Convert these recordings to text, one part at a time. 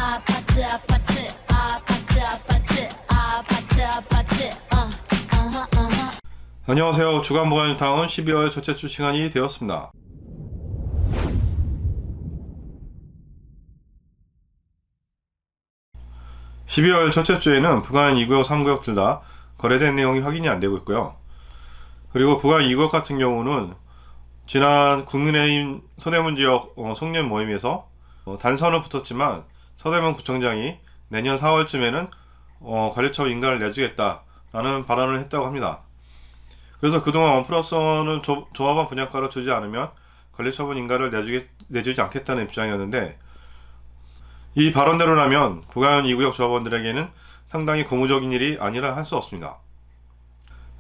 아파트 아파트 아파트 아파트 아파트 아파트 안녕하세요. 주간무관타운 12월 첫째 주 시간이 되었습니다. (12월) 첫째 주에는 부관 2구역 3구역 둘 다 거래된 내용이 확인이 안 되고 있고요. 그리고 부관 2구역 같은 경우는 지난 국민의힘 서대문 지역 송년 모임에서 단선은 붙었지만 서대문 구청장이 내년 4월쯤에는 관리처분 인가를 내주겠다라는 발언을 했다고 합니다. 그래서 그동안 1+1은 조합원 분양가로 주지 않으면 관리처분 인가를 내주지 않겠다는 입장이었는데, 이 발언대로라면 부관 2구역 조합원들에게는 상당히 고무적인 일이 아니라 할 수 없습니다.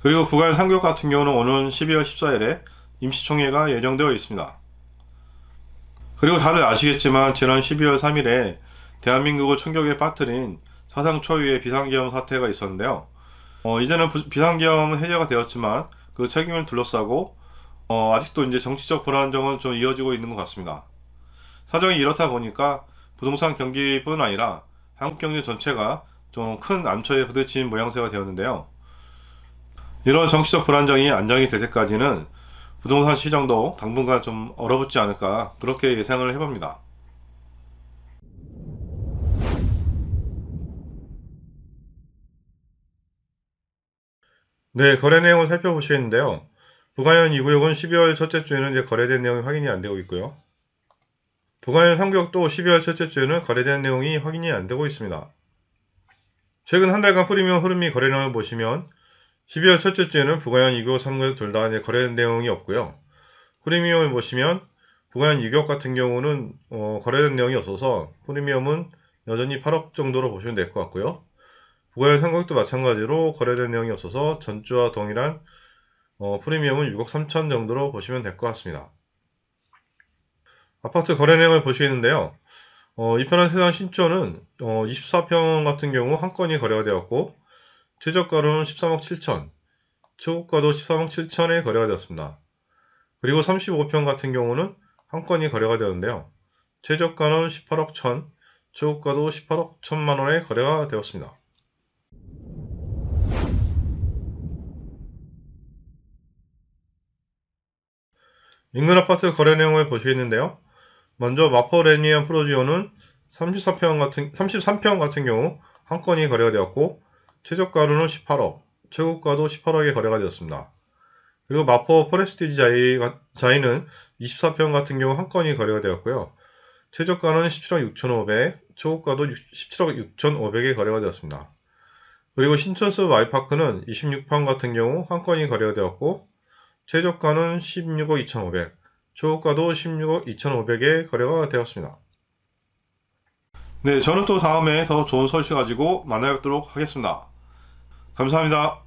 그리고 부관 3구역 같은 경우는 오는 12월 14일에 임시총회가 예정되어 있습니다. 그리고 다들 아시겠지만 지난 12월 3일에 대한민국을 충격에 빠뜨린 사상 초유의 비상계엄 사태가 있었는데요. 이제는 비상계엄은 해제가 되었지만 그 책임을 둘러싸고 아직도 이제 정치적 불안정은 좀 이어지고 있는 것 같습니다. 사정이 이렇다 보니까 부동산 경기뿐 아니라 한국 경제 전체가 좀 큰 암초에 부딪힌 모양새가 되었는데요. 이런 정치적 불안정이 안정이 될 때까지는 부동산 시장도 당분간 좀 얼어붙지 않을까, 그렇게 예상을 해봅니다. 네, 거래 내용을 살펴보시겠는데요. 부가현 2구역은 12월 첫째 주에는 이제 거래된 내용이 확인이 안 되고 있고요. 부가현 3구역도 12월 첫째 주에는 거래된 내용이 확인이 안 되고 있습니다. 최근 한 달간 프리미엄 흐름이 거래 내용을 보시면 12월 첫째 주에는 부가현 2구역, 3구역 둘 다 거래된 내용이 없고요. 프리미엄을 보시면 부가현 2구역 같은 경우는 거래된 내용이 없어서 프리미엄은 여전히 8억 정도로 보시면 될 것 같고요. 부가현 3구역도 마찬가지로 거래된 내용이 없어서 전주와 동일한 프리미엄은 6억 3천 정도로 보시면 될 것 같습니다. 아파트 거래 내용을 보시겠는데요. 이편한 세상 신촌은 24평 같은 경우 한 건이 거래가 되었고, 최저가로는 13억 7천, 최고가도 13억 7천에 거래가 되었습니다. 그리고 35평 같은 경우는 한 건이 거래가 되었는데요. 최저가는 18억 1천, 최고가도 18억 1천만원에 거래가 되었습니다. 인근 아파트 거래 내용을 보시겠는데요. 먼저 마포 레니안 프로지오는 33평 같은 경우 한 건이 거래가 되었고, 최저가로는 18억, 최고가도 18억에 거래가 되었습니다. 그리고 마포 포레스티지 자이는 24평 같은 경우 한 건이 거래가 되었고요. 최저가는 17억 6,500, 최고가도 17억 6,500에 거래가 되었습니다. 그리고 신촌숲 아이파크는 26평 같은 경우 한 건이 거래가 되었고, 최저가는 16억 2,500, 최고가도 16억 2,500에 거래가 되었습니다. 네, 저는 또 다음에 더 좋은 소식 가지고 만나뵙도록 하겠습니다. 감사합니다.